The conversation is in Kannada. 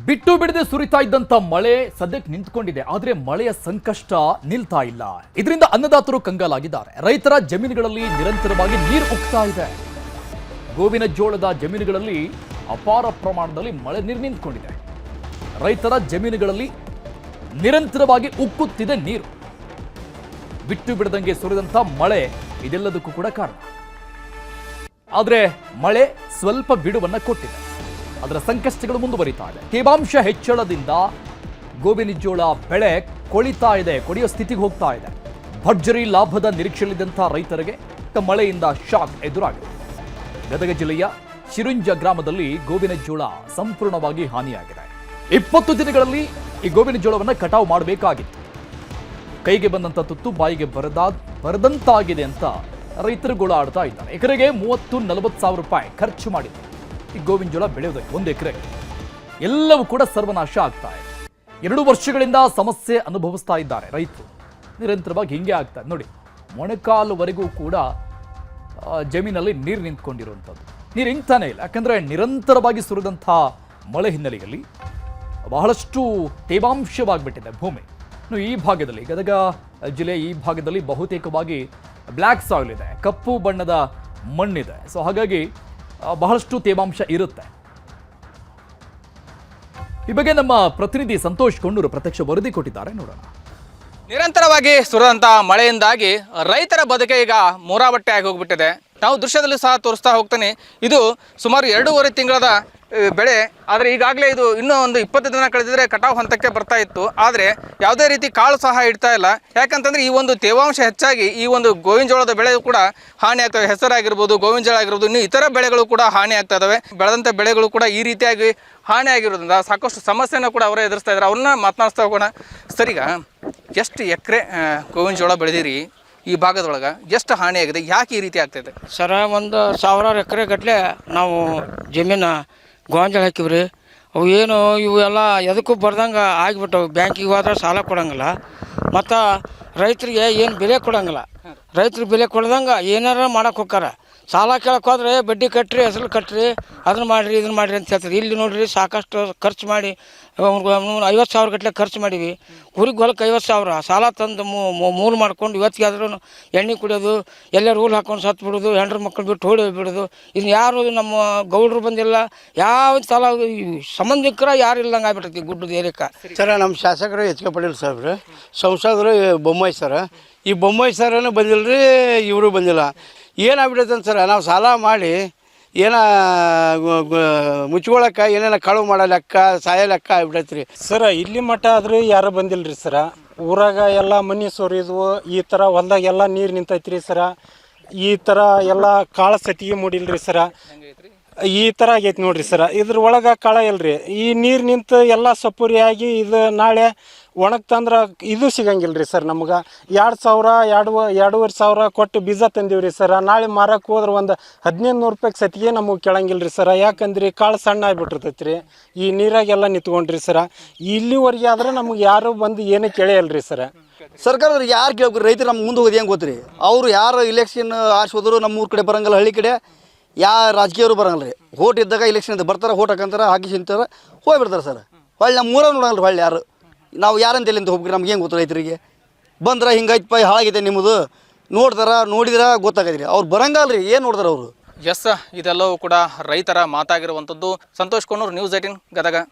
ಬಿಟ್ಟು ಬಿಡದೆ ಸುರಿತಾ ಇದ್ದಂತ ಮಳೆ ಸದ್ಯಕ್ಕೆ ನಿಂತ್ಕೊಂಡಿದೆ. ಆದ್ರೆ ಮಳೆಯ ಸಂಕಷ್ಟ ನಿಲ್ತಾ ಇಲ್ಲ. ಇದರಿಂದ ಅನ್ನದಾತರು ಕಂಗಾಲಾಗಿದ್ದಾರೆ. ರೈತರ ಜಮೀನುಗಳಲ್ಲಿ ನಿರಂತರವಾಗಿ ನೀರು ಉಕ್ತಾ ಇದೆ. ಗೋವಿನ ಜೋಳದ ಜಮೀನುಗಳಲ್ಲಿ ಅಪಾರ ಪ್ರಮಾಣದಲ್ಲಿ ಮಳೆ ನೀರು ನಿಂತ್ಕೊಂಡಿದೆ. ರೈತರ ಜಮೀನುಗಳಲ್ಲಿ ನಿರಂತರವಾಗಿ ಉಕ್ಕುತ್ತಿದೆ ನೀರು. ಬಿಟ್ಟು ಬಿಡದಂಗೆ ಸುರಿದಂತ ಮಳೆ ಇದೆಲ್ಲದಕ್ಕೂ ಕೂಡ ಕಾರಣ. ಆದ್ರೆ ಮಳೆ ಸ್ವಲ್ಪ ಬಿಡುವನ್ನ ಕೊಟ್ಟಿದೆ. ಅದರ ಸಂಕಷ್ಟಗಳು ಮುಂದುವರಿತಾ ಇದೆ. ತೇವಾಂಶ ಹೆಚ್ಚಳದಿಂದ ಗೋವಿನ ಜೋಳ ಬೆಳೆ ಕೊಳಿತಾ ಇದೆ, ಕೊಡಿಯೋ ಸ್ಥಿತಿಗೆ ಹೋಗ್ತಾ ಇದೆ. ಭರ್ಜರಿ ಲಾಭದ ನಿರೀಕ್ಷೆಯಲ್ಲಿದ್ದಂಥ ರೈತರಿಗೆ ಮಳೆಯಿಂದ ಶಾಕ್ ಎದುರಾಗಿದೆ. ಗದಗ ಜಿಲ್ಲೆಯ ಶಿರುಂಜ ಗ್ರಾಮದಲ್ಲಿ ಗೋವಿನ ಜೋಳ ಸಂಪೂರ್ಣವಾಗಿ ಹಾನಿಯಾಗಿದೆ. 20 ದಿನಗಳಲ್ಲಿ ಈ ಗೋವಿನ ಜೋಳವನ್ನು ಕಟಾವು ಮಾಡಬೇಕಾಗಿತ್ತು. ಕೈಗೆ ಬಂದಂಥ ತುತ್ತು ಬಾಯಿಗೆ ಬರದಂತಾಗಿದೆ ಅಂತ ರೈತರು ಗೋಳಾಡ್ತಾ ಇದ್ದಾರೆ. ಎಕರೆಗೆ 30-40 ಸಾವಿರ ರೂಪಾಯಿ ಖರ್ಚು ಮಾಡಿದ್ದಾರೆ ಈ ಗೋವಿನ ಜೋಳ ಬೆಳೆಯೋದಕ್ಕೆ. 1 ಎಕರೆಗೆ ಎಲ್ಲವೂ ಕೂಡ ಸರ್ವನಾಶ ಆಗ್ತಾ ಇದೆ. 2 ವರ್ಷಗಳಿಂದ ಸಮಸ್ಯೆ ಅನುಭವಿಸ್ತಾ ಇದ್ದಾರೆ ರೈತರು. ನಿರಂತರವಾಗಿ ಹಿಂಗೆ ಆಗ್ತಾ ಇದೆ ನೋಡಿ. ಮೊಣಕಾಲುವರೆಗೂ ಕೂಡ ಜಮೀನಲ್ಲಿ ನೀರು ನಿಂತ್ಕೊಂಡಿರುವಂಥದ್ದು. ನೀರು ಇಂಗ್ತಾನೆ ಇಲ್ಲ. ಯಾಕಂದರೆ ನಿರಂತರವಾಗಿ ಸುರಿದಂಥ ಮಳೆ ಹಿನ್ನೆಲೆಯಲ್ಲಿ ಬಹಳಷ್ಟು ತೇವಾಂಶವಾಗಿಬಿಟ್ಟಿದೆ ಭೂಮಿ. ಇನ್ನು ಈ ಭಾಗದಲ್ಲಿ ಗದಗ ಜಿಲ್ಲೆಯ ಈ ಭಾಗದಲ್ಲಿ ಬಹುತೇಕವಾಗಿ ಬ್ಲ್ಯಾಕ್ ಸಾಯಿಲ್ ಇದೆ, ಕಪ್ಪು ಬಣ್ಣದ ಮಣ್ಣಿದೆ. ಸೊ ಹಾಗಾಗಿ ಬಹಳಷ್ಟು ತೇವಾಂಶ ಇರುತ್ತೆ. ಈ ಬಗ್ಗೆ ನಮ್ಮ ಪ್ರತಿನಿಧಿ ಸಂತೋಷ್ ಕೊಂಡೂರು ಪ್ರತ್ಯಕ್ಷ ವರದಿ ಕೊಟ್ಟಿದ್ದಾರೆ, ನೋಡೋಣ. ನಿರಂತರವಾಗಿ ಸುರಿದಂಥ ಮಳೆಯಿಂದಾಗಿ ರೈತರ ಬದುಕೆ ಈಗ ಮೂರಾಬಟ್ಟೆಯಾಗಿ ಹೋಗ್ಬಿಟ್ಟಿದೆ. ನಾವು ದೃಶ್ಯದಲ್ಲಿ ಸಹ ತೋರಿಸ್ತಾ ಹೋಗ್ತಾನೆ. ಇದು ಸುಮಾರು 2.5 ತಿಂಗಳ ಬೆಳೆ. ಆದರೆ ಈಗಾಗಲೇ ಇದು ಇನ್ನೂ ಒಂದು 20 ದಿನ ಕಳೆದಿದ್ರೆ ಕಟಾವು ಹಂತಕ್ಕೆ ಬರ್ತಾ ಇತ್ತು. ಆದರೆ ಯಾವುದೇ ರೀತಿ ಕಾಳು ಸಹ ಇಡ್ತಾ ಇಲ್ಲ. ಯಾಕಂತಂದರೆ ಈ ಒಂದು ತೇವಾಂಶ ಹೆಚ್ಚಾಗಿ ಈ ಒಂದು ಗೋವಿನ ಜೋಳದ ಬೆಳೆ ಕೂಡ ಹಾನಿ ಆಗ್ತವೆ. ಹೆಸರಾಗಿರ್ಬೋದು, ಗೋವಿನ ಜೋಳ ಆಗಿರ್ಬೋದು, ಇನ್ನು ಇತರ ಬೆಳೆಗಳು ಕೂಡ ಹಾನಿ ಆಗ್ತಾ ಇದ್ದಾವೆ. ಬೆಳೆದಂಥ ಬೆಳೆಗಳು ಕೂಡ ಈ ರೀತಿಯಾಗಿ ಹಾನಿ ಆಗಿರೋದ್ರಿಂದ ಸಾಕಷ್ಟು ಸಮಸ್ಯೆನ ಕೂಡ ಅವರೇ ಎದುರಿಸ್ತಾ ಇದ್ದಾರೆ. ಅವ್ರನ್ನ ಮಾತನಾಡಿಸ್ತಾ ಹೋಗೋಣ. ಸರಿಗ ಎಷ್ಟು ಎಕರೆ ಗೋವಿನ ಜೋಳ ಬೆಳೆದಿರಿ? ಈ ಭಾಗದೊಳಗೆ ಎಷ್ಟು ಹಾನಿಯಾಗಿದೆ? ಯಾಕೆ ಈ ರೀತಿ ಆಗ್ತಾಯಿದೆ? ಸರ ಒಂದು 1000 ಎಕರೆ ಗಟ್ಟಲೆ ನಾವು ಜಮೀನು ಗೋಂಜಾಳ ಹಾಕಿವ್ರಿ. ಅವು ಏನು ಇವು ಎಲ್ಲ ಎದಕ್ಕೂ ಬರ್ದಂಗೆ ಆಗಿಬಿಟ್ಟವು. ಬ್ಯಾಂಕಿಗೆ ಹೋದ್ರೆ ಸಾಲ ಕೊಡೋಂಗಿಲ್ಲ, ಮತ್ತು ರೈತರಿಗೆ ಏನು ಬೆಲೆ ಕೊಡೋಂಗಿಲ್ಲ. ರೈತರಿಗೆ ಬೆಲೆ ಕೊಡ್ದಂಗೆ ಏನಾರ ಮಾಡೋಕೆ ಹೋಗ್ತಾರೆ. ಸಾಲ ಕೇಳಕ್ಕೆ ಹೋದ್ರೆ ಬಡ್ಡಿ ಕಟ್ಟಿರಿ, ಹೆಸರು ಕಟ್ಟಿರಿ, ಅದನ್ನು ಮಾಡಿರಿ, ಇದನ್ನು ಮಾಡಿರಿ ಅಂತ ಹೇಳ್ತಾರೆ. ಇಲ್ಲಿ ನೋಡಿರಿ ಸಾಕಷ್ಟು ಖರ್ಚು ಮಾಡಿ 50,000 ಗಟ್ಟಲೆ ಖರ್ಚು ಮಾಡೀವಿ. ಊರಿಗೆ ಹೊಲಕ್ಕೆ 50,000 ಸಾಲ ತಂದು ಮೂರು ಮಾಡ್ಕೊಂಡು ಇವತ್ತಿಗಾದ್ರೂ ಎಣ್ಣೆ ಕುಡಿಯೋದು, ಎಲ್ಲರೂ ರೂಲ್ ಹಾಕೊಂಡು ಸತ್ತು ಬಿಡೋದು, ಹೆಂಡ್ರ ಮಕ್ಕಳು ಬಿಟ್ಟು ಓಡಿ ಬಿಡೋದು. ಇದನ್ನು ಯಾರು ನಮ್ಮ ಗೌಡ್ರು ಬಂದಿಲ್ಲ, ಯಾವ ಸಾಲ ಸಂಬಂಧಿಕರ ಯಾರು ಇಲ್ಲದಂಗೆ ಆಗ್ಬಿಟ್ಟೈತಿ ಗುಡ್ಡದ ಏರಿಯಕ್ಕೆ. ಸರ ನಮ್ಮ ಶಾಸಕರು ಎಚ್ ಕೆ ಪಾಟೀಲ್ ಸಾಹೇಬ್ರು, ಸಂಸದರು ಬೊಮ್ಮಾಯಿ ಸರ. ಈ ಬೊಮ್ಮಾಯಿ ಸರನೂ ಬಂದಿಲ್ಲ ರೀ, ಇವರು ಬಂದಿಲ್ಲ. ಏನಾಗ್ಬಿಟ್ಟೈತೆ ಅಂತ ಸರ, ನಾವು ಸಾಲ ಮಾಡಿ ಮುಚ್ಕೊಳಕ್ಕೆ ಏನೇನ ಕಳುವು ಮಾಡೋ ಲೆಕ್ಕ, ಸಾಯ ಲೆಕ್ಕ ಆಗ್ಬಿಟ್ಟೈತೆ ರೀ ಸರ. ಇಲ್ಲಿ ಮಟ್ಟ ಆದ್ರೆ ಯಾರು ಬಂದಿಲ್ಲ ರೀ ಸರ. ಊರಾಗ ಎಲ್ಲ ಮನೆ ಸೋರಿದ್ವು, ಈ ಥರ ಹೊಲ್ದಾಗ ಎಲ್ಲ ನೀರು ನಿಂತೈತ್ರಿ ಸರ. ಈ ಥರ ಎಲ್ಲ ಕಾಳ ಸತಿಗೆ ಮೂಡಿಲ್ರಿ ಸರ. ಈ ಥರ ಆಗೈತೆ ನೋಡ್ರಿ ಸರ. ಇದ್ರ ಒಳಗೆ ಕಾಳ ಇಲ್ರಿ. ಈ ನೀರು ನಿಂತು ಎಲ್ಲ ಸಪುರಿ ಆಗಿ ಇದು ನಾಳೆ ಒಣಗ್ತಂದ್ರೆ ಇದು ಸಿಗಂಗಿಲ್ಲ ರೀ ಸರ್. ನಮ್ಗೆ 2,000-2,500 ಕೊಟ್ಟು ಬೀಜ ತಂದೀವ್ರಿ ಸರ. ನಾಳೆ ಮಾರಕ್ಕೆ ಹೋದ್ರೆ ಒಂದು 1,500 ರೂಪಾಯಿಗೆ ಸತಿಗೆ ನಮಗೆ ಕೇಳಂಗಿಲ್ಲ ರೀ ಸರ. ಯಾಕಂದ್ರೆ ಕಾಳು ಸಣ್ಣ ಆಗಿಬಿಟ್ಟಿರ್ತೈತೆ ರೀ. ಈ ನೀರಾಗೆಲ್ಲ ನಿಂತ್ಕೊಂಡ್ರಿ ಸರ. ಇಲ್ಲಿವರೆಗೆ ಆದ್ರೆ ನಮ್ಗೆ ಯಾರು ಬಂದು ಏನೂ ಕೇಳಿಯಲ್ರಿ ಸರ. ಸರ್ಕಾರದವ್ರಿಗೆ ಯಾರು ಕೇಳ್ಬೇಕು? ರೈತರು ನಮ್ಗೆ ಮುಂದೆ ಹೋಗೋದು ಹೆಂಗೆ ಗೊತ್ತ್ರಿ? ಅವರು ಯಾರು ಇಲೆಕ್ಷನ್ ಆರಿಸೋದ್ರು ನಮ್ಮ ಊರ ಕಡೆ ಬರಂಗಿಲ್ಲ, ಹಳ್ಳಿ ಕಡೆ ಯಾವ ರಾಜಕೀಯವರು ಬರಂಗಿಲ್ಲ ರೀ. ಓಟ್ ಇದ್ದಾಗ ಇಲೆಕ್ಷನ್ ಅಂತ ಬರ್ತಾರೆ, ಓಟ್ ಹಾಕಂತಾರೆ, ಹಾಕಿ ತಿಂತಾರೆ, ಹೋಗ್ಬಿಡ್ತಾರೆ ಸರ್. ಹೊಳ್ಳಿ ನಮ್ಮ ಊರಾಗ ನೋಡಂಗಿಲ್ಲ ಹೊಳ್ಳಿ ಯಾರು. ನಾವು ಯಾರಂತ ಎಲ್ಲಿಂದ ಹೋಗ್ಬೇಕು? ನಮ್ಗೆ ಹೆಂಗೆ ಗೊತ್ತು? ರೈತರಿಗೆ ಬಂದ್ರೆ ಹಿಂಗೈತೆ ಪೈ ಹಾಳಾಗಿದೆ ನಿಮ್ಮದು ನೋಡಿದ್ರೆ ಗೊತ್ತಾಗೈತೆ. ಅವ್ರು ಬರಂಗಲ್ಲ ರೀ, ಏನು ನೋಡ್ತಾರೆ ಅವರು? ಎಸ್, ಇದೆಲ್ಲವೂ ಕೂಡ ರೈತರ ಮಾತಾಗಿರುವಂಥದ್ದು. ಸಂತೋಷ್ ಕೊಂಡೂರು, ನ್ಯೂಸ್ 18 ಗದಗ.